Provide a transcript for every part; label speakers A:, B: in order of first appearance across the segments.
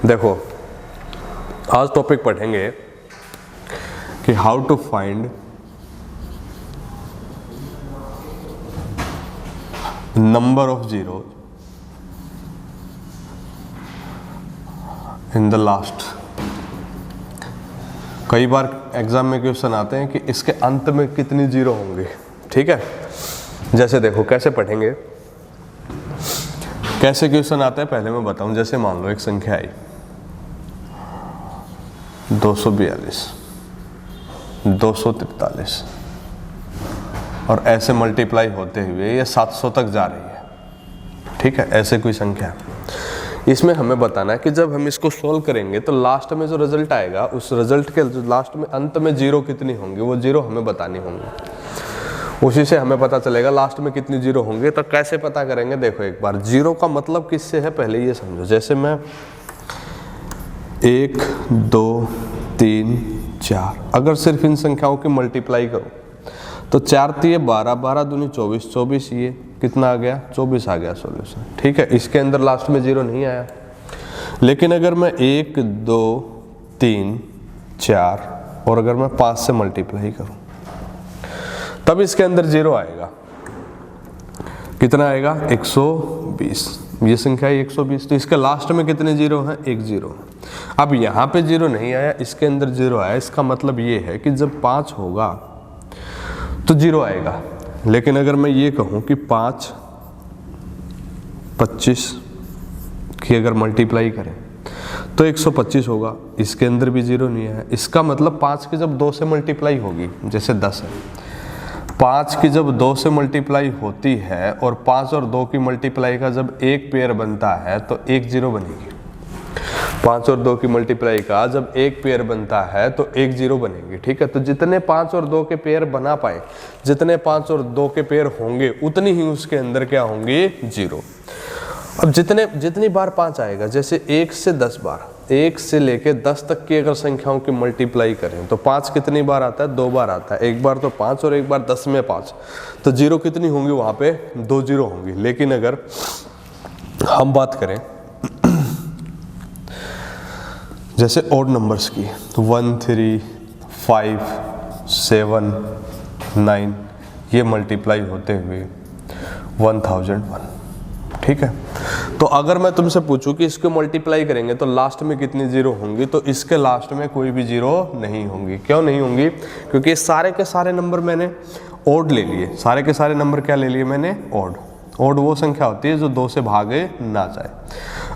A: देखो आज टॉपिक पढ़ेंगे कि how to find number of zero in the last. कई बार एग्जाम में क्वेश्चन आते हैं कि इसके अंत में कितनी जीरो होंगे। ठीक है, जैसे देखो कैसे पढ़ेंगे, कैसे क्वेश्चन आता है पहले मैं बताऊं। जैसे मान लो एक संख्या आई 242, 243 और ऐसे मल्टीप्लाई होते हुए ये 700 तक जा रही है। ठीक है, ऐसे कोई संख्या है। इसमें हमें बताना है कि जब हम इसको सोल्व करेंगे तो लास्ट में जो रिजल्ट आएगा उस रिजल्ट के जो लास्ट में अंत में जीरो कितनी होंगी वो जीरो हमें बतानी होंगी। उसी से हमें पता चलेगा लास्ट में कितनी जीरो होंगे। तो कैसे पता करेंगे, देखो एक बार जीरो का मतलब किससे है पहले ये समझो। जैसे मैं 1 2 3 4 अगर सिर्फ इन संख्याओं की मल्टीप्लाई करूं तो 4 3 12, 12 दूनी 24, 24 ये कितना आ गया 24 आ गया सॉल्यूशन। ठीक है, इसके अंदर लास्ट में जीरो नहीं आया। लेकिन अगर मैं 1 2 3 4 और अगर मैं 5 से मल्टीप्लाई करूं तब इसके अंदर जीरो आएगा। कितना आएगा 120। ये संख्या है 120, तो इसके लास्ट में कितने जीरो हैं, एक जीरो। अब यहाँ पे जीरो नहीं आया, इसके अंदर जीरो आया। इसका मतलब ये है कि जब 5 होगा तो जीरो आएगा। लेकिन अगर मैं ये कहूँ कि 5 25 की अगर मल्टीप्लाई करें तो 125 होगा, इसके अंदर भी जीरो नहीं है। इसका मतलब 5 की जब 2 से मल्टीप्लाई होगी, जैसे 10 है, 5 की जब 2 से मल्टीप्लाई होती है और 5 और 2 की मल्टीप्लाई का जब एक पेयर बनता है तो एक जीरो बनेगी। 5 और 2 की मल्टीप्लाई का जब एक पेयर बनता है तो एक जीरो बनेगी। ठीक है, तो जितने 5 और 2 के पेयर बना पाए, जितने 5 और 2 के पेयर होंगे उतनी ही उसके अंदर क्या होंगे, जीरो। अब जितनी बार 5 आएगा, जैसे 1 से 10 बार, 1 से लेके 10 तक की अगर संख्याओं की मल्टीप्लाई करें तो 5 कितनी बार आता है, 2 बार आता है। एक बार तो 5 और एक बार 10 में 5, तो जीरो कितनी होंगी वहां पे, 2 जीरो होंगी। लेकिन अगर हम बात करें जैसे ऑड नंबर्स की, 1 3 5 7 9 ये मल्टीप्लाई होते हुए 1001। ठीक है, तो अगर मैं तुमसे पूछूं कि इसको मल्टीप्लाई करेंगे तो लास्ट में कितनी जीरो होंगी, तो इसके लास्ट में कोई भी जीरो नहीं होंगी। क्यों नहीं होंगी, क्योंकि सारे के सारे नंबर मैंने ऑड ले लिए। सारे के सारे नंबर क्या ले लिए मैंने, ऑड। ऑड वो संख्या होती है जो 2 से भागे ना जाए।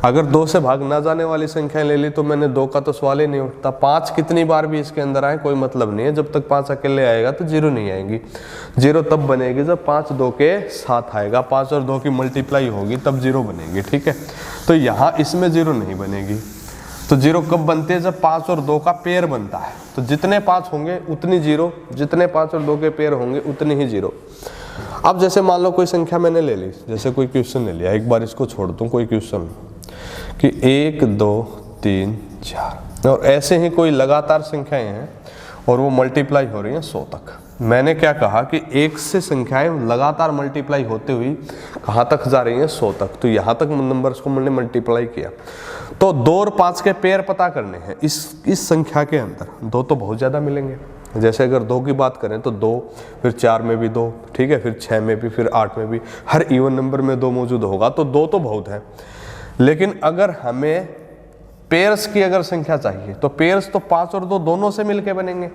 A: अगर 2 से भाग ना जाने वाली संख्या ले ली तो मैंने 2 का तो सवाल ही नहीं उठता। 5 कितनी बार भी इसके अंदर आए कोई मतलब नहीं है, जब तक 5 अकेले आएगा तो जीरो नहीं आएगी। जीरो तब बनेगी जब 5 2 के साथ आएगा, 5 और 2 की मल्टीप्लाई होगी तब जीरो बनेगी। ठीक है, तो यहाँ इसमें जीरो नहीं बनेगी। तो जीरो कब बनते हैं, जब 5 और 2 का पेयर बनता है। तो जितने 5 होंगे उतनी जीरो, जितने 5 और 2 के पेयर होंगे उतनी ही जीरो। अब जैसे मान लो कोई संख्या मैंने ले ली, जैसे कोई क्वेश्चन ले लिया, एक बार इसको छोड़ दूं, कोई क्वेश्चन कि 1 2 3 4 और ऐसे ही कोई लगातार संख्याएं हैं और वो मल्टीप्लाई हो रही हैं 100 तक। मैंने क्या कहा कि 1 से संख्याएं लगातार मल्टीप्लाई होते हुई कहाँ तक जा रही हैं, 100 तक। तो यहाँ तक नंबर्स को मैंने मल्टीप्लाई किया। तो 2 और 5 के पेयर पता करने हैं इस संख्या के अंदर। 2 तो बहुत ज़्यादा मिलेंगे। जैसे अगर 2 की बात करें तो 2, फिर 4 में भी 2, ठीक है, फिर 6 में भी, फिर 8 में भी, हर इवन नंबर में 2 मौजूद होगा। तो 2 तो बहुत है। लेकिन अगर हमें पेयर्स की अगर संख्या चाहिए तो पेयर्स तो 5 और 2 दोनों से मिलके बनेंगे।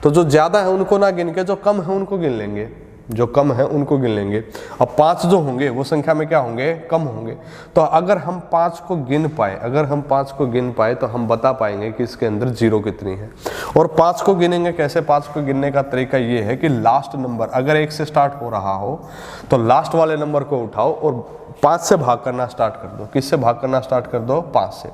A: तो जो ज़्यादा है उनको ना गिन के जो कम है उनको गिन लेंगे, जो कम है उनको गिन लेंगे। अब 5 जो होंगे वो संख्या में क्या होंगे, कम होंगे। तो अगर हम 5 को गिन पाए, अगर हम 5 को गिन पाए तो हम बता पाएंगे कि इसके अंदर जीरो कितनी है। और 5 को गिनेंगे कैसे, 5 को गिनने का तरीका ये है कि लास्ट नंबर अगर 1 से स्टार्ट हो रहा हो तो लास्ट वाले नंबर को उठाओ और 5 से भाग करना स्टार्ट कर दो। किससे भाग करना स्टार्ट कर दो, 5 से।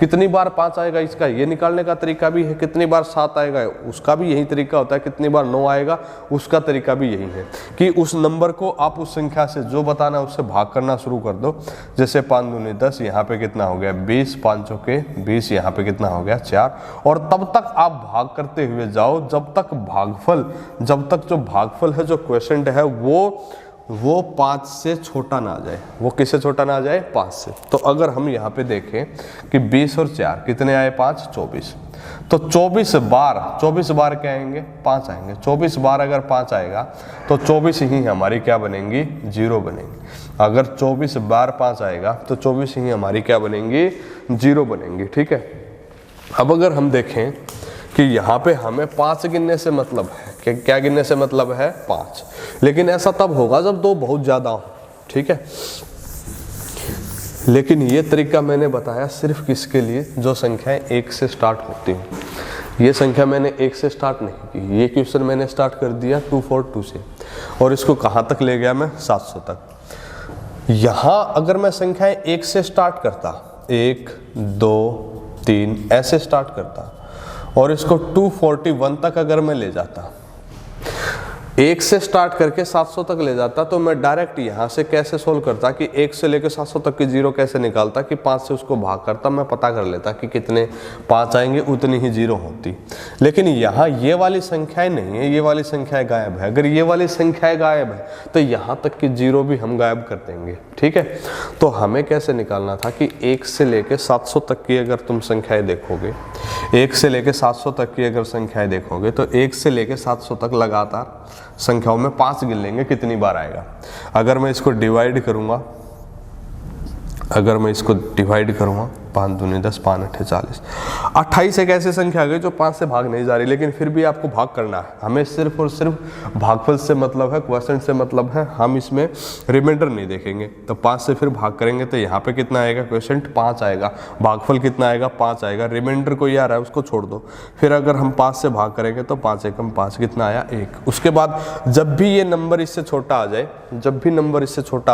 A: कितनी बार 5 आएगा इसका ये निकालने का तरीका भी है, कितनी बार 7 आएगा उसका भी यही तरीका होता है, कितनी बार 9 आएगा उसका तरीका भी यही है कि उस नंबर को आप उस संख्या से जो बताना है उससे भाग करना शुरू कर दो। जैसे 5 दूनी 10, यहाँ पे कितना हो गया 20, 5 चौके 20, यहाँ पे कितना हो गया 4। और तब तक आप भाग करते हुए जाओ जब तक जो भागफल है, जो क्वोशिएंट है वो 5 से छोटा ना आ जाए। वो किससे छोटा ना आ जाए? 5 से। तो अगर हम यहाँ पे देखें कि 20 और 4 कितने आए? 5, 24। तो 24 बार क्या आएंगे? 5 आएंगे। 24 बार अगर 5 आएगा तो 24 ही हमारी क्या बनेंगी? 0 बनेंगी। अगर 24 बार 5 आएगा तो 24 ही हमारी क्या बनेंगी? 0 बनेंगी। ठीक है। अब अगर हम देखें कि यहाँ पे हमें 5 गिनने से मतलब है, क्या गिनने से मतलब है? 5। लेकिन ऐसा तब होगा जब 2 बहुत ज़्यादा हो। ठीक है। लेकिन ये तरीका मैंने बताया सिर्फ किसके लिए? जो संख्याएं 1 से स्टार्ट होती हैं। ये संख्या मैंने 1 से स्टार्ट नहीं की। ये क्वेश्चन मैंने स्टार्ट कर दिया 242 से, और इसको कहाँ तक ले गया मैं? 700 तक। यहाँ अगर मैं संख्याएं 1 से स्टार्ट करता, 1, 2, 3 ऐसे स्टार्ट करता, और इसको 241 तक अगर मैं ले जाता, 1 से स्टार्ट करके 700 तक ले जाता, तो मैं डायरेक्ट यहाँ से कैसे सोल्व करता कि 1 से लेकर 700 तक की 0 कैसे निकालता कि 5 से उसको भाग करता, मैं पता कर लेता कि कितने 5 आएंगे, उतनी ही 0 होती। लेकिन यहाँ ये वाली संख्याएं नहीं है, ये वाली संख्याएं गायब है। अगर ये वाली संख्याएं गायब है तो यहाँ तक की 0 भी हम गायब कर देंगे। ठीक है। तो हमें कैसे निकालना था कि 1 से लेकर 700 तक की अगर तुम संख्याएं देखोगे, 1 से लेकर 700 तक की अगर संख्याएं देखोगे, तो 1 से लेकर 700 तक लगातार संख्याओं में 5 गिन लेंगे, कितनी बार आएगा। अगर मैं इसको डिवाइड करूंगा, 5 दूनी 10, 5 8 40, 28 एक ऐसी संख्या आ गई जो 5 से भाग नहीं जा रही, लेकिन फिर भी आपको भाग करना है। हमें सिर्फ और सिर्फ भागफल से मतलब है, क्वोशिएंट से मतलब है। हम इसमें रिमाइंडर नहीं देखेंगे। तो 5 से फिर भाग करेंगे तो यहाँ पे कितना आएगा? क्वोशिएंट 5 आएगा। भागफल कितना आएगा? 5 आएगा। रिमाइंडर कोई आ रहा है उसको छोड़ दो। फिर अगर हम 5 से भाग करेंगे तो 5 एकम 5, कितना आया? 1। उसके बाद जब भी ये नंबर इससे छोटा आ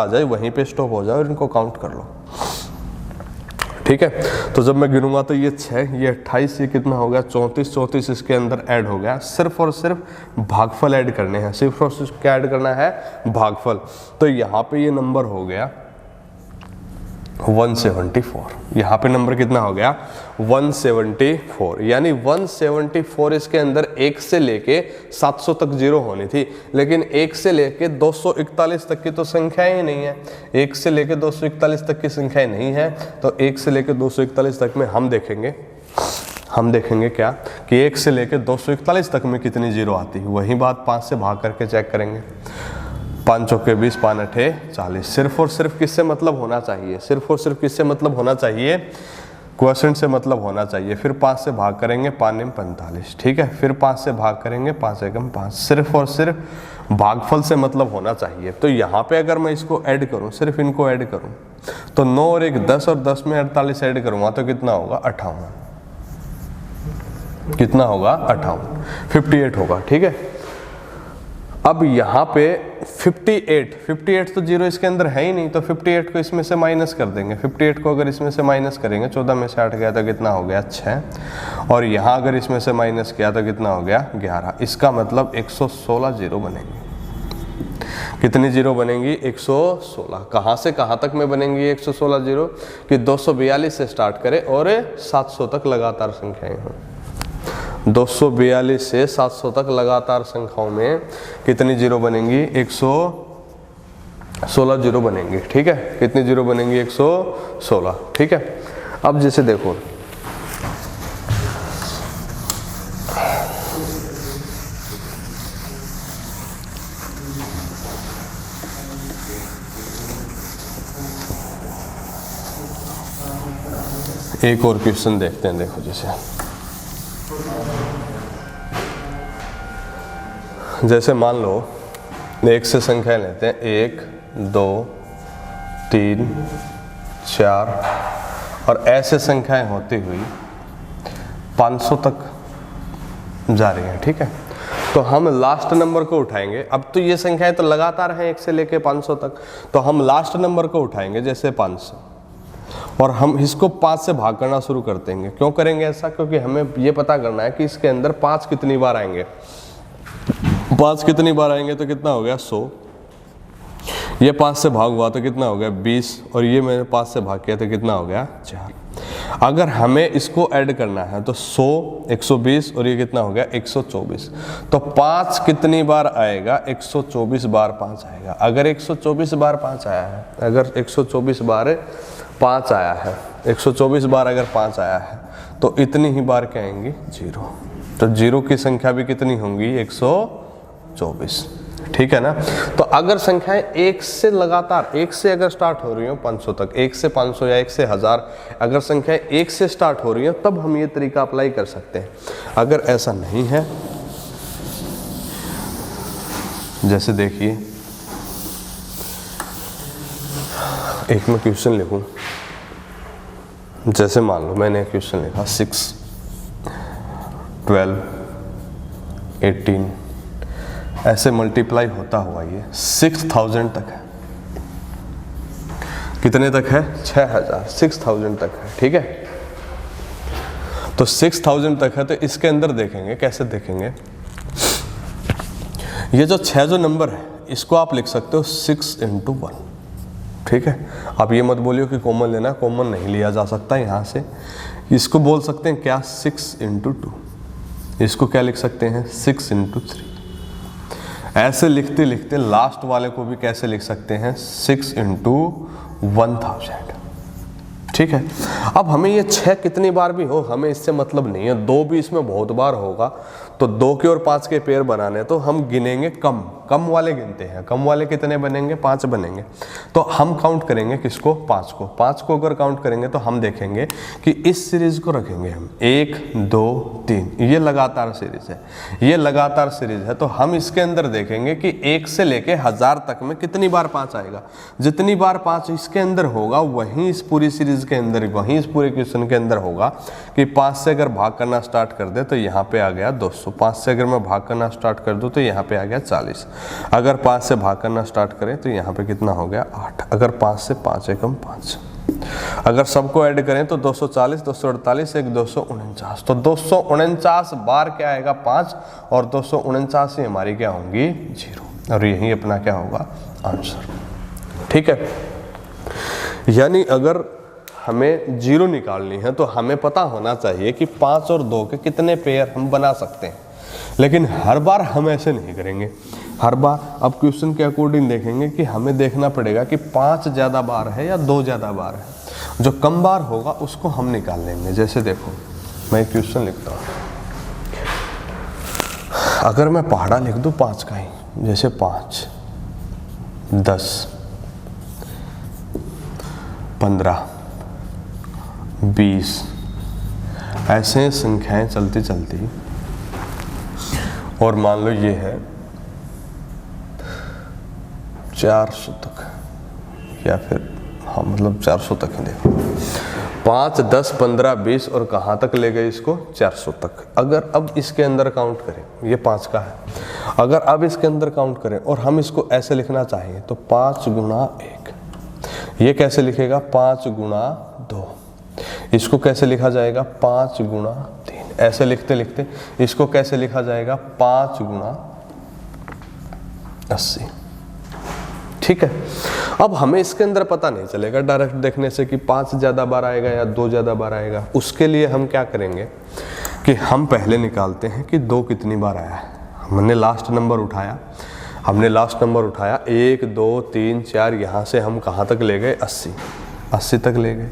A: जाए, वहीं पे स्टॉप हो जाए और इनको काउंट कर लो। ठीक है। तो जब मैं गिनूंगा तो ये 6, ये 28, ये कितना हो गया? 34, 34 इसके अंदर ऐड हो गया। सिर्फ और सिर्फ भागफल ऐड करने हैं, सिर्फ और सिर्फ क्या ऐड करना है? भागफल। तो यहाँ पे ये नंबर हो गया 174। यहाँ पे नंबर कितना हो गया? 174। यानी 174 इसके अंदर 1 से लेके 700 तक 0 होनी थी, लेकिन 1 से लेके 241 तक की तो संख्याएं ही नहीं है। 1 से लेके 241 तक की संख्याएं नहीं है, तो 1 से लेके 241 तक में हम देखेंगे क्या कि 1 से लेके 241 तक में कितनी 0 आती है। वही बात 5 से भाग करके चेक करेंगे। 5 चौके 20, 5 8 40। सिर्फ और सिर्फ किससे मतलब होना चाहिए? क्वोशिएंट से मतलब होना चाहिए। फिर 5 से भाग करेंगे, 5 9 45। ठीक है। फिर 5 से भाग करेंगे, 5 एकम 5। सिर्फ और सिर्फ भागफल से मतलब होना चाहिए। तो यहाँ पे अगर मैं इसको ऐड करूँ, सिर्फ इनको ऐड करूँ, तो 9 और 1 10, और 10 में 48 ऐड करूँगा तो कितना होगा? 58। कितना होगा? 58, 58 होगा। ठीक है। अब यहाँ पे 58 तो 0 इसके अंदर है ही नहीं, तो 58 को इसमें से माइनस कर देंगे। 58 को अगर इसमें से माइनस करेंगे, 14 में से 8 गया तो कितना हो गया? 6। और यहाँ अगर इसमें से माइनस किया तो कितना हो गया? 11। इसका मतलब 116 0 बनेंगी। कितनी 0 बनेंगी? 116। कहाँ से कहाँ तक में बनेंगी 116 0? कि 242 से स्टार्ट करें और 700 तक लगातार संख्याएं हों। 242 से 700 तक लगातार संख्याओं में कितनी 0 बनेंगी? 116 0 बनेंगी। ठीक है। कितनी 0 बनेंगी? 116। ठीक है। अब जैसे देखो, एक और क्वेश्चन देखते हैं। देखो जैसे मान लो 1 से संख्या लेते हैं, 1 2 3 4, और ऐसे संख्याएं होती हुई 500 तक जा रही हैं। ठीक है। तो हम लास्ट नंबर को उठाएंगे। अब तो ये संख्याएं तो लगातार हैं 1 से लेके 500 तक, तो हम लास्ट नंबर को उठाएंगे जैसे 500, और हम इसको 5 से भाग करना शुरू कर देंगे। क्यों करेंगे ऐसा? क्योंकि हमें ये पता करना है कि इसके अंदर 5 कितनी बार आएंगे। 5 कितनी बार आएंगे तो कितना हो गया? 100। ये 5 से भाग हुआ तो कितना हो गया? 20, और ये मैंने 5 से भाग किया तो कितना हो गया? 4। अगर हमें इसको ऐड करना है तो 100, 120 और ये कितना हो गया 124। तो 5 कितनी बार आएगा, 124 बार 5 आएगा। अगर 124 बार 5 आया है, अगर 124 बार 5 आया है, 124 बार अगर 5 आया है तो इतनी ही बार क्या आएंगी, 0। तो 0 की संख्या भी कितनी होंगी, 124। ठीक है ना। तो अगर संख्याएं 1 से लगातार, 1 से अगर स्टार्ट हो रही हो 500 तक, 1 से 500 या 1 से 1000, अगर संख्याएं 1 से स्टार्ट हो रही हो तब हम ये तरीका अप्लाई कर सकते हैं। अगर ऐसा नहीं है, जैसे देखिए एक मैं क्वेश्चन लिखूं, जैसे मान लो मैंने क्वेश्चन लिखा 6, 12, 18, ऐसे मल्टीप्लाई होता हुआ ये 6000 तक है। कितने तक है, 6000, 6000 तक है। ठीक है, तो 6000 तक है। तो इसके अंदर देखेंगे, कैसे देखेंगे, ये जो 6 जो नंबर है इसको आप लिख सकते हो 6 × 1। ठीक है, आप ये मत बोलियो कि कॉमन लेना, कॉमन नहीं लिया जा सकता यहाँ से। इसको बोल सकते हैं क्या, 6 × 2। इसको क्या लिख सकते हैं, 6 × 3। ऐसे लिखते लिखते लास्ट वाले को भी कैसे लिख सकते हैं, 6 × 1000। ठीक है, अब हमें ये 6 कितनी बार भी हो हमें इससे मतलब नहीं है, 2 भी इसमें बहुत बार होगा। तो 2 के और 5 के पेयर बनाने तो हम गिनेंगे कम वाले गिनते हैं। कम वाले कितने बनेंगे, 5 बनेंगे। तो हम काउंट करेंगे किसको, 5 को अगर काउंट करेंगे तो हम देखेंगे कि इस सीरीज को रखेंगे हम 1, 2, 3, ये लगातार सीरीज है, ये लगातार सीरीज है। तो हम इसके अंदर देखेंगे कि 1 से लेके 1000 तक में कितनी बार 5 आएगा। जितनी बार 5 इसके अंदर होगा वहीं इस पूरी सीरीज के अंदर, वहीं इस पूरे क्वेश्चन के अंदर होगा कि 5 से अगर भाग करना स्टार्ट कर दे तो यहाँ पे आ गया 200। 5 से अगर मैं भाग करना स्टार्ट कर दूं तो यहाँ पे आ गया 40। अगर 5 से भाग करना स्टार्ट करें तो यहाँ पे कितना हो गया, 8। अगर 5 से 5 एकम 5, अगर सबको ऐड करें तो 240, 248, 1 249। तो 249 बार क्या आएगा, 5, और 249 ही हमारी क्या होंगी, 0। और यही अपना क्या होगा, आंसर। ठीक है, यानी अगर हमें 0 निकालनी है तो हमें पता होना चाहिए कि 5 और 2 के कितने पेयर हम बना सकते हैं। लेकिन हर बार हम ऐसे नहीं करेंगे। हर बार अब क्वेश्चन के अकॉर्डिंग देखेंगे कि हमें देखना पड़ेगा कि 5 ज़्यादा बार है या 2 ज़्यादा बार है। जो कम बार होगा उसको हम निकाल लेंगे। जैसे देखो मैं क्वेश्चन लिखता हूँ, अगर मैं पहाड़ा लिख दूँ 5 का ही, जैसे 5, 10, 15, 20, ऐसे संख्याएं चलती चलती, और मान लो ये है 400 तक, या फिर हाँ मतलब 400 तक ही देखो, 5, 10, 15, 20 और कहाँ तक ले गए इसको, 400 तक। अगर अब इसके अंदर काउंट करें, ये 5 का है, अगर अब इसके अंदर काउंट करें और हम इसको ऐसे लिखना चाहिए तो 5 × 1, ये कैसे लिखेगा, 5 × 2, इसको कैसे लिखा जाएगा, 5 × 3। ऐसे लिखते लिखते इसको कैसे लिखा जाएगा, 5 × 80। ठीक है, अब हमें इसके अंदर पता नहीं चलेगा डायरेक्ट देखने से कि 5 ज़्यादा बार आएगा या 2 ज़्यादा बार आएगा। उसके लिए हम क्या करेंगे कि हम पहले निकालते हैं कि 2 कितनी बार आया है। हमने लास्ट नंबर उठाया, 1, 2, 3, 4, यहाँ से हम कहाँ तक ले गए, 80 तक ले गए।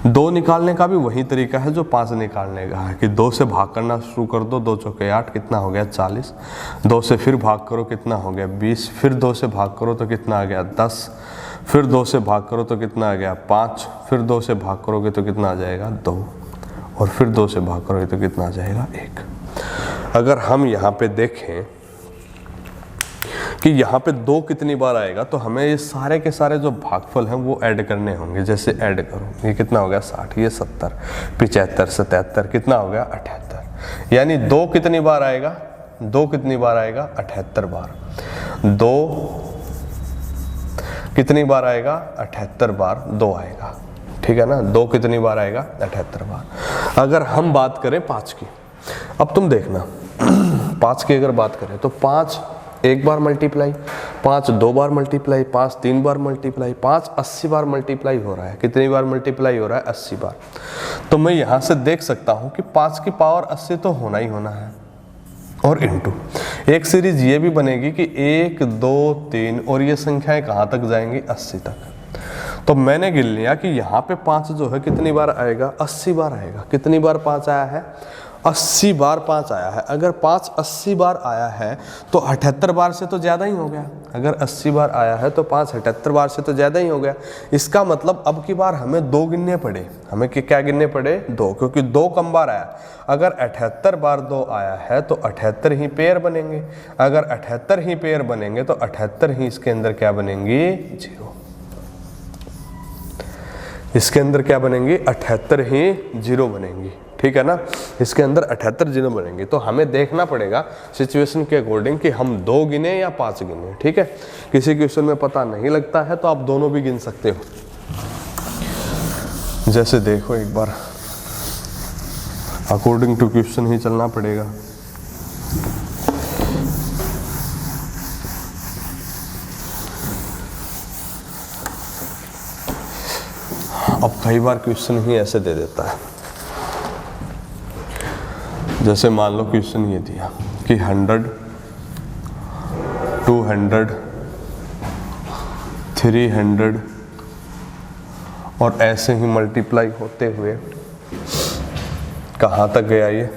A: 2 निकालने का भी वही तरीका है जो 5 निकालने का है कि 2 से भाग करना शुरू कर दो, 2 चौके 8, कितना हो गया 40। 2 से फिर भाग करो, कितना हो गया 20। फिर 2 से भाग करो तो कितना आ गया 10। फिर 2 से भाग करो तो कितना आ गया 5। फिर 2 से भाग करोगे तो कितना आ जाएगा 2। और फिर 2 से भाग करोगे तो कितना आ जाएगा 1। अगर हम यहाँ पे देखें कि यहाँ पे 2 कितनी बार आएगा तो हमें ये सारे के सारे जो भागफल हैं वो ऐड करने होंगे। जैसे ऐड करो, ये कितना हो गया 60, ये 70, 75, 77, कितना हो गया 78। यानी 2 कितनी बार आएगा, 2 कितनी बार आएगा 78 बार। 2 कितनी बार आएगा 78 बार 2 आएगा। ठीक है ना, 2 कितनी बार आएगा 78 बार। अगर हम बात करें 5 की, अब तुम देखना 5 की अगर बात करें तो 5 एक बार मल्टीप्लाई, 5 2 बार मल्टीप्लाई, 5 3 बार मल्टीप्लाई, 5 80 बार मल्टीप्लाई हो रहा है। कितनी बार मल्टीप्लाई हो रहा है? 80 बार। तो मैं यहाँ से देख सकता हूँ कि 5 की पावर 80 तो होना ही होना है, और इनटू एक सीरीज ये भी बनेगी कि 1 2 3 और ये संख्याएं कहाँ तक जाएंगी? 80 तक। तो मैंने गिन लिया कि यहाँ पे 5 जो है कितनी बार आएगा? 80 बार आएगा। कितनी बार 5 आया है? 80 बार 5 आया है। अगर 5 80 बार आया है तो 78 बार से तो ज़्यादा ही हो गया। अगर 80 बार आया है तो 5 78 बार से तो ज़्यादा ही हो गया। इसका मतलब अब की बार हमें 2 गिनने पड़े। हमें क्या गिनने पड़े? 2, क्योंकि 2 कम बार आया। अगर 78 बार 2 आया है तो 78 ही पेयर बनेंगे। अगर 78 ही पेयर बनेंगे तो 78 ही इसके अंदर क्या बनेंगी? 0। इसके अंदर क्या बनेंगी? 78 ही 0 बनेंगी। ठीक है ना? इसके अंदर 78 0 बनेंगे। तो हमें देखना पड़ेगा सिचुएशन के अकॉर्डिंग कि हम 2 गिने या 5 गिने। ठीक है? किसी क्वेश्चन में पता नहीं लगता है तो आप दोनों भी गिन सकते हो। जैसे देखो एक बार, अकॉर्डिंग टू क्वेश्चन ही चलना पड़ेगा। अब कई बार क्वेश्चन ही ऐसे दे देता है, जैसे मान लो क्वेश्चन ये दिया कि 100 200 300 और ऐसे ही मल्टीप्लाई होते हुए कहाँ तक गया ये?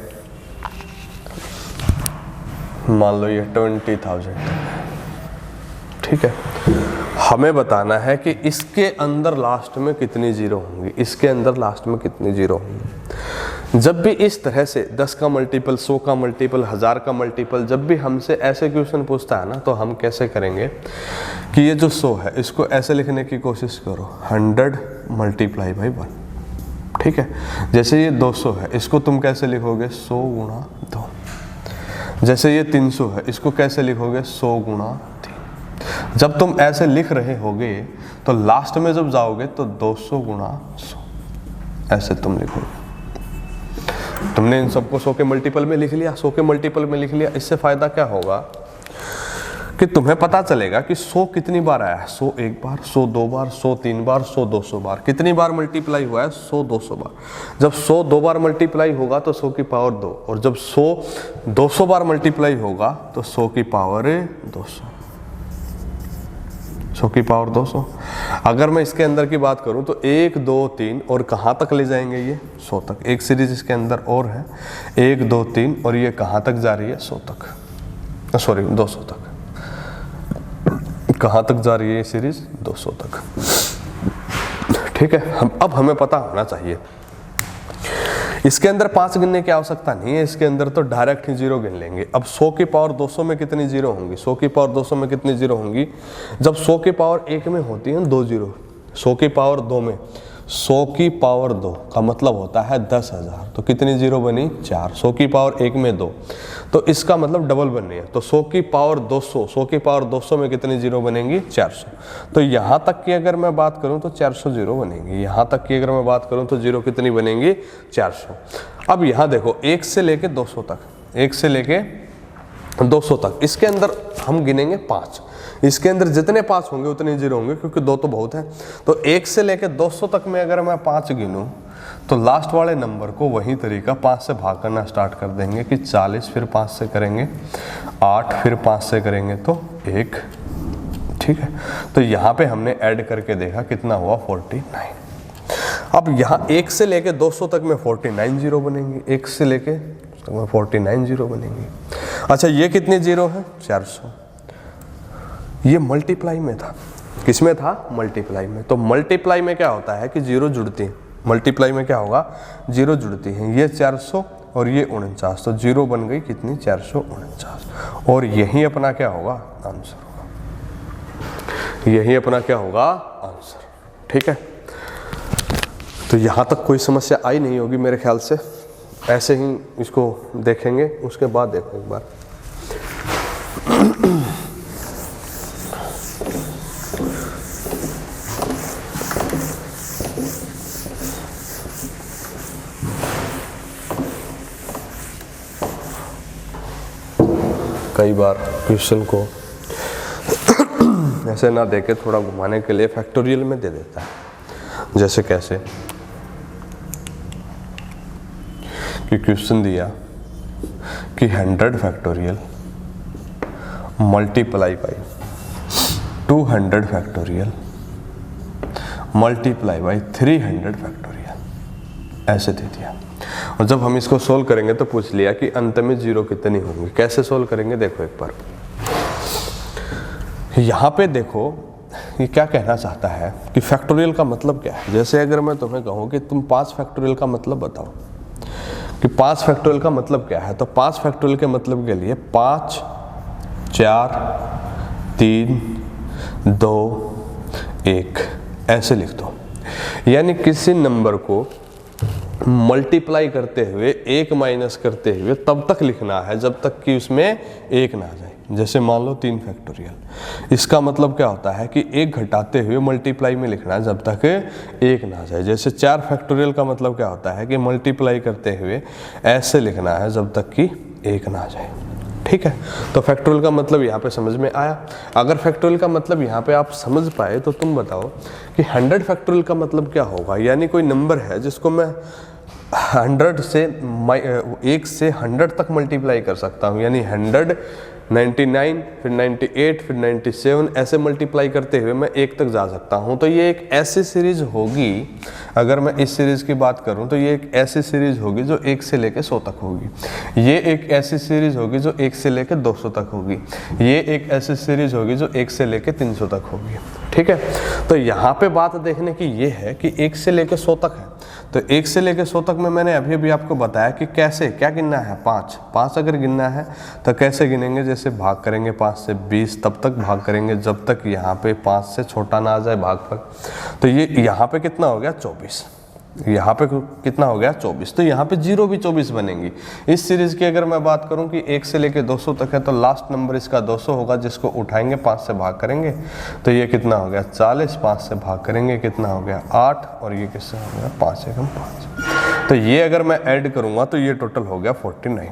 A: मान लो ये 20,000। ठीक है? हमें बताना है कि इसके अंदर लास्ट में कितनी जीरो होंगी। इसके अंदर लास्ट में कितनी जीरो होंगी। जब भी इस तरह से 10 का मल्टीपल, 100 का मल्टीपल, 1000 का मल्टीपल, जब भी हमसे ऐसे क्वेश्चन पूछता है ना, तो हम कैसे करेंगे कि ये जो 100 है इसको ऐसे लिखने की कोशिश करो, 100 मल्टीप्लाई बाई 1। ठीक है? जैसे ये 200 है, इसको तुम कैसे लिखोगे? 100 गुणा 2। जैसे ये 300 है, इसको कैसे लिखोगे? 100 गुणा 3। जब तुम ऐसे लिख रहे होगे तो लास्ट में जब जाओगे तो 200 गुणा 100 ऐसे तुम लिखोगे। तुमने इन सबको 100 के मल्टीपल में लिख लिया, 100 के मल्टीपल में लिख लिया। इससे फायदा क्या होगा कि तुम्हें पता चलेगा कि 100 कितनी बार आया है। 100 एक बार, 100 2 बार, 100 3 बार, 100 200 बार। कितनी बार मल्टीप्लाई हुआ है? 100 200 बार। जब 100 2 बार मल्टीप्लाई होगा तो 100 की पावर 2, और जब 100 200 बार मल्टीप्लाई होगा तो 100 की पावर 200। 100 की पावर 200। अगर मैं इसके अंदर की बात करूं तो 1 2 3 और कहाँ तक ले जाएंगे? ये 100 तक। एक सीरीज इसके अंदर और है, 1 2 3 और ये कहाँ तक जा रही है? 100 तक, सॉरी 200 तक। कहाँ तक जा रही है ये सीरीज? 200 तक। ठीक है? अब हमें पता होना चाहिए, इसके अंदर 5 गिनने की आवश्यकता नहीं है। इसके अंदर तो डायरेक्ट ही 0 गिन लेंगे। अब 100 की पावर 200 में कितनी 0 होंगी? 100 की पावर 200 में कितनी 0 होंगी? जब 100 की पावर 1 में होती है 2 0, 100 की पावर 2 में 100 की पावर 2 का मतलब होता है 10,000। तो कितनी 0 बनी? 4। 100 की पावर 1 में 2, तो इसका मतलब डबल बन रही है। तो 100 की पावर 200, 100 की पावर 200 में कितनी 0 बनेंगी? 400। तो यहाँ तक की अगर मैं बात करूँ तो 400 0 बनेंगी। यहाँ तक की अगर मैं बात करूँ तो 0 कितनी बनेंगी? 400। अब यहाँ देखो 1 से लेके 200 तक, 1 से लेके 200 तक, इसके अंदर हम गिनेंगे 5। इसके अंदर जितने 5 होंगे उतने 0 होंगे, क्योंकि 2 तो बहुत है। तो 1 से लेके 200 तक में अगर मैं 5 गिनूं तो लास्ट वाले नंबर को वही तरीका 5 से भाग करना स्टार्ट कर देंगे कि 40, फिर 5 से करेंगे 8, फिर 5 से करेंगे तो 1। ठीक है? तो यहाँ पे हमने ऐड करके देखा कितना हुआ? 49। अब यहाँ 1 से लेके 200 तक में 49 0 बनेंगी। 1 से लेके 49 0 बनेंगी। अच्छा, ये कितने 0 है? 400। ये मल्टीप्लाई में था। किस में था? मल्टीप्लाई में। तो मल्टीप्लाई में क्या होता है कि 0 जुड़ती है। मल्टीप्लाई में क्या होगा? 0 जुड़ती है। ये 400 और ये 49, तो 0 बन गई कितनी? 449। और यही अपना क्या होगा? आंसर होगा। यही अपना क्या होगा? आंसर। ठीक है? तो यहाँ तक कोई समस्या आई नहीं होगी मेरे ख्याल से। ऐसे ही इसको देखेंगे, उसके बाद देखो एक बार। कई बार क्वेश्चन को वैसे ना देके थोड़ा घुमाने के लिए फैक्टोरियल में दे देता है। जैसे कैसे कि क्वेश्चन दिया कि 100 factorial multiply by 200 factorial multiply by 300 factorial ऐसे दे दिया। और जब हम इसको सोल्व करेंगे तो पूछ लिया कि अंत में जीरो कितनी होंगी। कैसे सोल्व करेंगे देखो एक बार। यहाँ पे देखो ये क्या कहना चाहता है कि फैक्टोरियल का मतलब क्या है। जैसे अगर मैं तुम्हें कहूँ कि तुम 5 फैक्टोरियल का मतलब बताओ कि 5 फैक्टोरियल का मतलब क्या है, तो 5 फैक्टोरियल के मतलब के लिए 5 4 3 2 1 ऐसे लिख दो। यानी किसी नंबर को मल्टीप्लाई करते हुए एक माइनस करते हुए तब तक लिखना है जब तक कि उसमें एक ना आ जाए। जैसे मान लो 3 फैक्टोरियल, इसका मतलब क्या होता है कि एक घटाते हुए मल्टीप्लाई में लिखना है जब तक एक ना आ जाए। जैसे 4 फैक्टोरियल का मतलब क्या होता है कि मल्टीप्लाई करते हुए ऐसे लिखना है जब तक कि एक ना आ जाए। ठीक है, तो फैक्टोरियल का मतलब यहाँ पे समझ में आया। अगर फैक्टोरियल का मतलब यहाँ पे आप समझ पाए तो तुम बताओ कि 100 फैक्टोरियल का मतलब क्या होगा। यानी कोई नंबर है जिसको मैं 100 से 1 से 100 तक मल्टीप्लाई कर सकता हूँ। यानी 100 99 फिर 98 फिर 97 ऐसे मल्टीप्लाई करते हुए मैं 1 तक जा सकता हूँ। तो ये एक ऐसी सीरीज होगी, अगर मैं इस सीरीज की बात करूँ तो ये एक ऐसी सीरीज होगी जो 1 से लेकर 100 तक होगी। ये एक ऐसी सीरीज होगी जो 1 से लेकर 200 तक होगी। ये एक ऐसी सीरीज होगी जो 1 से लेकर 300 तक होगी। ठीक है, तो यहाँ पे बात देखने की ये है कि 1 से लेकर 100 तक है। तो 1 से लेकर 100 तक में मैंने अभी अभी आपको बताया कि कैसे क्या गिनना है। 5 अगर गिनना है तो कैसे गिनेंगे। जैसे भाग करेंगे 5 से 20 तब तक भाग करेंगे जब तक यहाँ पे 5 से छोटा ना आ जाए भागफल। तो ये यहाँ पे कितना हो गया 24, यहाँ पे कितना हो गया 24। तो यहाँ पे जीरो भी 24 बनेंगी। इस सीरीज की अगर मैं बात करूँ कि 1 से लेके 200 तक है तो लास्ट नंबर इसका 200 होगा, जिसको उठाएंगे 5 से भाग करेंगे तो ये कितना हो गया 40। 5 से भाग करेंगे कितना हो गया 8 और ये किससे हो गया 5 एकम 5। तो ये अगर मैं ऐड करूँगा तो ये टोटल हो गया 49।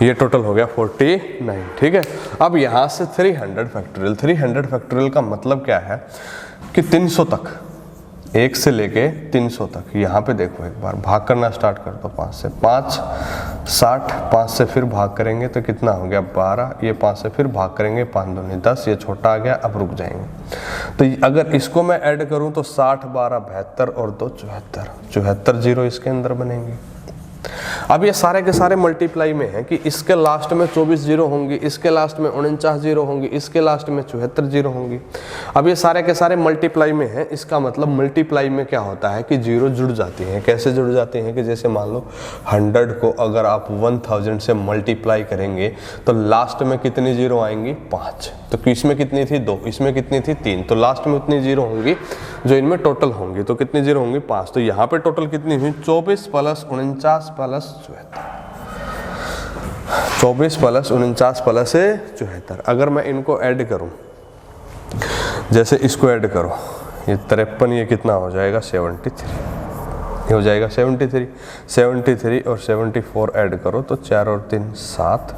A: ये टोटल हो गया 49। ठीक है, अब यहाँ से 300 फैक्टोरियल। 300 फैक्टोरियल का मतलब क्या है कि 300 तक, 1 से लेके 300 तक। यहाँ पे देखो एक बार भाग करना स्टार्ट कर दो। 5 से 5 60, 5 से फिर भाग करेंगे तो कितना हो गया 12। ये 5 से फिर भाग करेंगे 5 दूनी 10, ये छोटा आ गया, अब रुक जाएंगे। तो अगर इसको मैं ऐड करूँ तो 60 12 72 और 2 74, 74 जीरो इसके अंदर बनेंगे। अब ये सारे के सारे मल्टीप्लाई में है कि इसके लास्ट में 24 जीरो होंगी, इसके लास्ट में 49 जीरो होंगी, इसके लास्ट में 74 जीरो होंगी। अब ये सारे के सारे मल्टीप्लाई में है। इसका मतलब मल्टीप्लाई में क्या होता है कि जीरो जुड़ जाती हैं। कैसे जुड़ जाती हैं कि जैसे मान लो 100 को अगर आप 1000 से मल्टीप्लाई करेंगे तो लास्ट में कितनी जीरो आएंगी 5। तो इसमें कितनी थी 2, इसमें कितनी थी 3, तो लास्ट में उतनी जीरो होंगी जो इनमें टोटल होंगी। तो कितनी जीरो होंगी 5। तो यहाँ पे टोटल कितनी हुई 24 प्लस 49 प्लस 74, 24 प्लस 49 प्लस 74। अगर मैं इनको ऐड करूं, जैसे इसको ऐड करो, ये 53, ये कितना हो जाएगा 73, ये हो जाएगा 73 और 74 ऐड करो तो 4 और 3 7,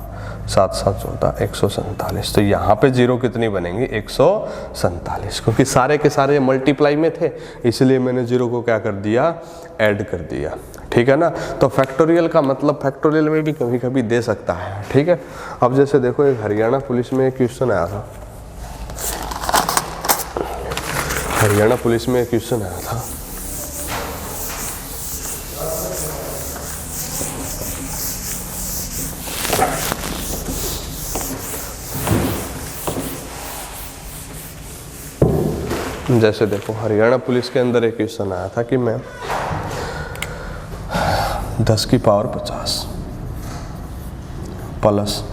A: 7 7 14 147। तो यहाँ पे जीरो कितनी बनेंगी 147, क्योंकि सारे के सारे मल्टीप्लाई में थे इसलिए मैंने जीरो को क्या कर दिया ऐड कर दिया। ठीक है ना। तो फैक्टोरियल का मतलब फैक्टोरियल में भी कभी कभी दे सकता है। ठीक है, अब जैसे देखो एक हरियाणा पुलिस में एक क्वेश्चन आया था। हरियाणा पुलिस में एक क्वेश्चन आया था। जैसे देखो हरियाणा पुलिस के अंदर एक क्वेश्चन आया था कि मैं 10 की पावर 50 प्लस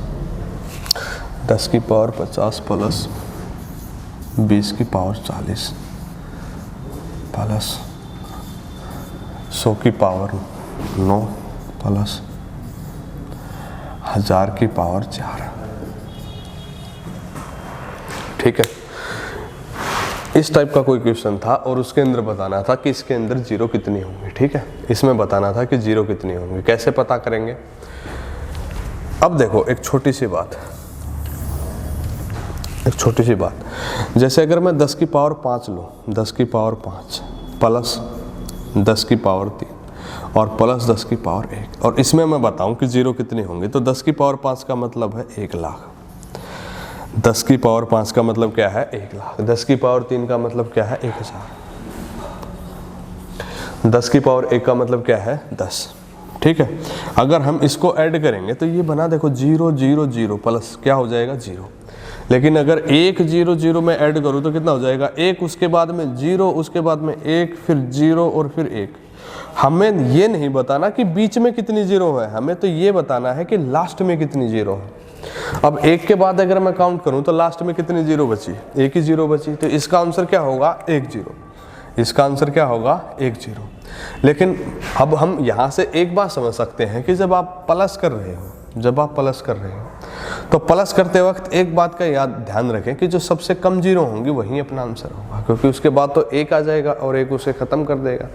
A: 10 की पावर 50 प्लस 20 की पावर 40 प्लस 100 की पावर 9 प्लस 1000 की पावर 4। ठीक है, इस टाइप का कोई क्वेश्चन था और उसके अंदर बताना था कि इसके अंदर जीरो कितनी होंगी। ठीक है, इसमें बताना था कि जीरो कितनी होंगी। कैसे पता करेंगे। अब देखो एक छोटी सी बात, एक छोटी सी बात, जैसे अगर मैं 10 की पावर 5 लूँ, 10 की पावर 5 प्लस 10 की पावर 3 और प्लस 10 की पावर 1, और इसमें मैं बताऊं कि जीरो कितने होंगे, तो 10 की पावर 5 का मतलब है 1 लाख, 10 की पावर 5 का मतलब क्या है 1 लाख, 10 की पावर 3 का मतलब क्या है 1000, 10 की पावर 1 का मतलब क्या है 10। ठीक है, अगर हम इसको ऐड करेंगे तो ये बना देखो 0 0 0 प्लस क्या हो जाएगा 0, लेकिन अगर 1 0 0 में ऐड करूँ तो कितना हो जाएगा 1, उसके बाद में 0, उसके बाद में 1, फिर 0 और फिर 1। हमें ये नहीं बताना कि बीच में कितनी जीरो है, हमें तो ये बताना है कि लास्ट में कितनी जीरो है। अब 1 के बाद अगर मैं काउंट करूं तो लास्ट में कितनी जीरो बची, 1 ही जीरो बची, तो इसका आंसर क्या होगा 1 0, इसका आंसर क्या होगा 1 0। लेकिन अब हम यहाँ से एक बात समझ सकते हैं कि जब आप प्लस कर रहे हो, तो प्लस करते वक्त एक बात का ध्यान रखें कि जो सबसे कम जीरो होंगी वही अपना आंसर होगा, क्योंकि उसके बाद तो 1 आ जाएगा और 1 उसे ख़त्म कर देगा,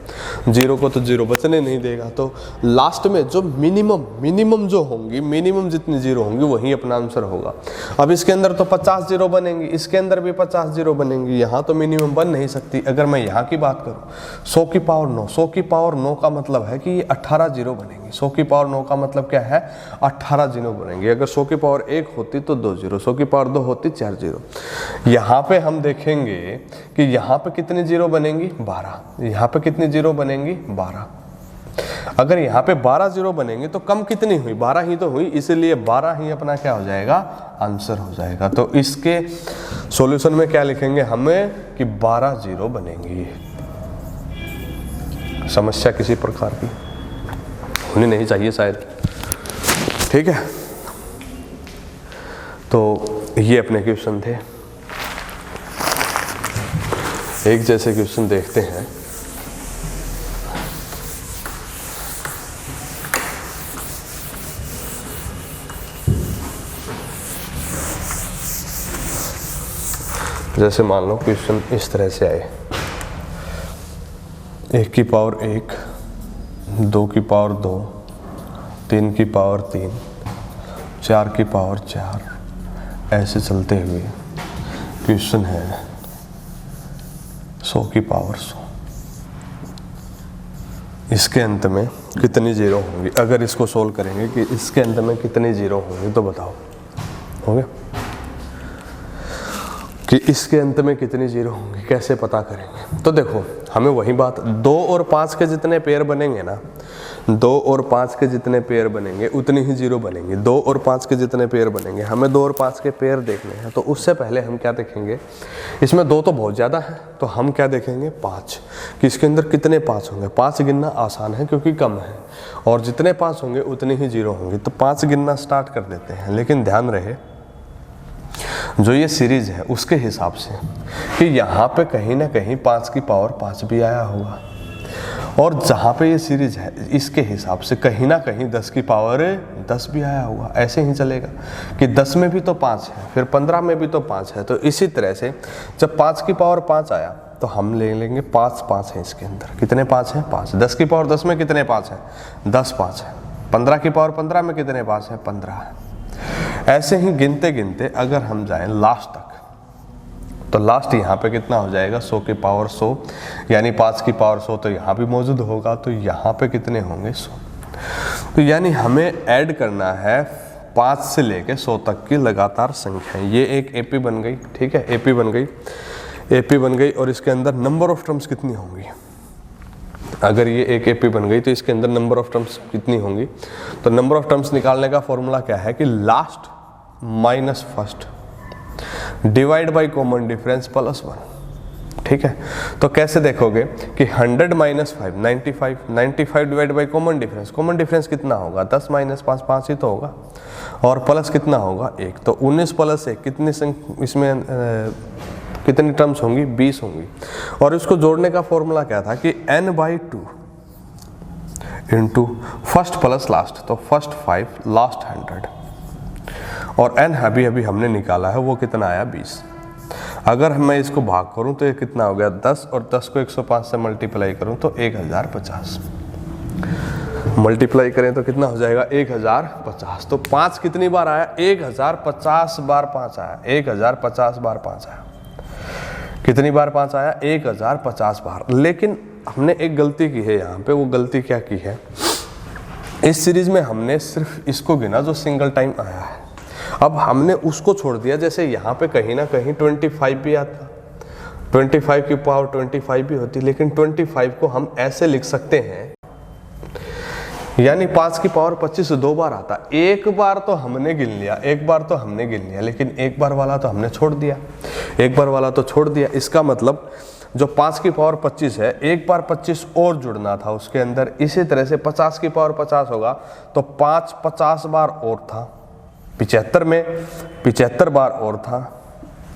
A: जीरो को तो जीरो बचने नहीं देगा। तो लास्ट में जो मिनिमम जो होंगी, मिनिमम जितनी जीरो होंगी वही अपना आंसर होगा। अब इसके अंदर तो 50 जीरो बनेंगी, इसके अंदर भी 50 जीरो बनेंगी, यहाँ तो मिनिमम बन नहीं सकती। अगर मैं यहाँ की बात करूँ 100 की पावर 9, 100 की पावर 9 का मतलब है कि ये 18 जीरो बनेंगी, 100 की पावर 9 का मतलब क्या है 18 जीरो बनेंगे। अगर 100 की पावर 1 होती तो 2 जीरो, 100 की पावर 2 होती 4 जीरो। यहाँ पे हम देखेंगे कि यहाँ पे कितनी जीरो बनेंगी 12, यहाँ पे कितनी जीरो बनेंगी 12। अगर यहाँ पे 12 जीरो बनेंगे तो कम कितनी हुई 12 ही तो हुई, इसीलिए 12 ही अपना क्या हो जाएगा आंसर हो जाएगा। तो इसके सॉल्यूशन में क्या लिखेंगे हमें कि 12 जीरो बनेंगी। समस्या किसी प्रकार की होनी नहीं चाहिए शायद, ठीक है। तो ये अपने क्वेश्चन थे, एक जैसे क्वेश्चन देखते हैं। जैसे मान लो क्वेश्चन इस तरह से आए, 1 की पावर 1, 2 की पावर 2, 3 की पावर 3, 4 की पावर 4, ऐसे चलते हुए क्वेश्चन है 100 की पावर 100। इसके अंत में कितनी जीरो होंगी, अगर इसको सोल्व करेंगे कि इसके अंत में कितनी जीरो होंगी तो बताओ, हो गया कि इसके अंत में कितनी जीरो होंगी कैसे पता करेंगे। तो देखो हमें वही बात, 2 और 5 के जितने पेयर बनेंगे ना, 2 और 5 के जितने पेयर बनेंगे उतनी ही जीरो बनेंगे। 2 और 5 के जितने पेयर बनेंगे, हमें 2 और 5 के पेयर देखने हैं। तो उससे पहले हम क्या देखेंगे, इसमें 2 तो बहुत ज़्यादा है, तो हम क्या देखेंगे 5, कि इसके अंदर कितने 5 होंगे। 5 गिनना आसान है क्योंकि कम है, और जितने 5 होंगे उतनी ही जीरो होंगी। तो 5 गिनना स्टार्ट कर देते हैं, लेकिन ध्यान रहे जो ये सीरीज है उसके हिसाब से कि यहाँ पे कहीं ना कहीं 5 की पावर 5 भी आया होगा, और जहाँ पे ये सीरीज है इसके हिसाब से कहीं ना कहीं 10 की पावर 10 भी आया होगा। ऐसे ही चलेगा कि 10 में भी तो 5 है, फिर 15 में भी तो 5 है। तो इसी तरह से जब 5 की पावर 5 आया तो हम ले लेंगे 5 है इसके अंदर। कितने 5 हैं 5। 10 की पावर 10 में कितने 5 हैं 10 5 है। 15 की पावर 15 में कितने 5 हैं 15 है। ऐसे ही गिनते गिनते अगर हम जाएं लास्ट तक, तो लास्ट यहाँ पे कितना हो जाएगा 100 की पावर 100, यानी 5 की पावर 100 तो यहाँ भी मौजूद होगा, तो यहाँ पे कितने होंगे 100। तो यानी हमें ऐड करना है 5 से लेके 100 तक की लगातार संख्या। ये एक एपी बन गई, ठीक है, एपी बन गई और इसके अंदर नंबर ऑफ टर्म्स कितनी होंगी। अगर ये एक एपी बन गई तो इसके अंदर नंबर ऑफ टर्म्स कितनी होंगी। तो नंबर ऑफ टर्म्स निकालने का फॉर्मूला क्या है कि last minus first divide by common difference plus 1, ठीक है। तो कैसे देखोगे कि 100 minus 5 95 divide by common difference कितना होगा 10 माइनस 5 5 ही तो होगा, और प्लस कितना होगा 1। तो 19 प्लस 1 कितनी इसमें कितनी टर्म्स होंगी 20 होंगी। और इसको जोड़ने का फॉर्मूला क्या था कि n/2 into first plus last, तो फर्स्ट 5 लास्ट 100, और n अभी हमने निकाला है वो कितना आया 20। अगर मैं इसको भाग करूं तो ये कितना हो गया 10, और 10 को 105 से मल्टीप्लाई करूं तो 1050। मल्टीप्लाई करें तो कितना हो जाएगा 1050। तो 5 कितनी बार आया, 1050 बार 5 आया, 1050 बार 5 आया। कितनी बार 5 आया, 1050 बार। लेकिन हमने एक गलती की है यहाँ पे, वो गलती क्या की है, इस सीरीज में हमने सिर्फ इसको गिना जो सिंगल टाइम आया है। अब हमने उसको छोड़ दिया, जैसे यहाँ पे कहीं ना कहीं 25 भी आता, 25 की पावर 25 भी होती, लेकिन 25 को हम ऐसे लिख सकते हैं, यानी 5 की पावर 25 2 बार आता। एक बार तो हमने गिन लिया, एक बार तो हमने गिन लिया, लेकिन एक बार वाला तो हमने छोड़ दिया, एक बार वाला तो छोड़ दिया। इसका मतलब जो 5 की पावर 25 है, एक बार 25 और जुड़ना था उसके अंदर। इसी तरह से 50 की पावर 50 होगा तो 5 50 बार और था, 75 में 75 बार और था,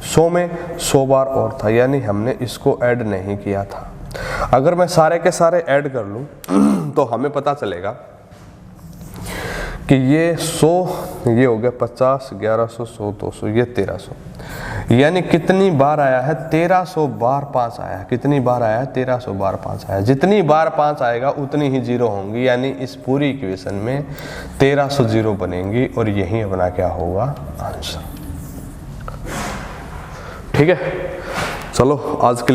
A: 100 में 100 बार और था, यानी हमने इसको ऐड नहीं किया था। अगर मैं सारे के सारे ऐड कर लूं तो हमें पता चलेगा कि ये 100, ये हो गया 50, 1100, 100, 200, ये 1300, यानी कितनी बार आया है, 1300 बार 5 आया। कितनी बार आया है, 1300 बार 5 आया। जितनी बार 5 आएगा उतनी ही जीरो होंगी, यानी इस पूरी इक्वेशन में 1300 जीरो बनेंगी, और यही अपना क्या होगा, आंसर। ठीक है, चलो आज के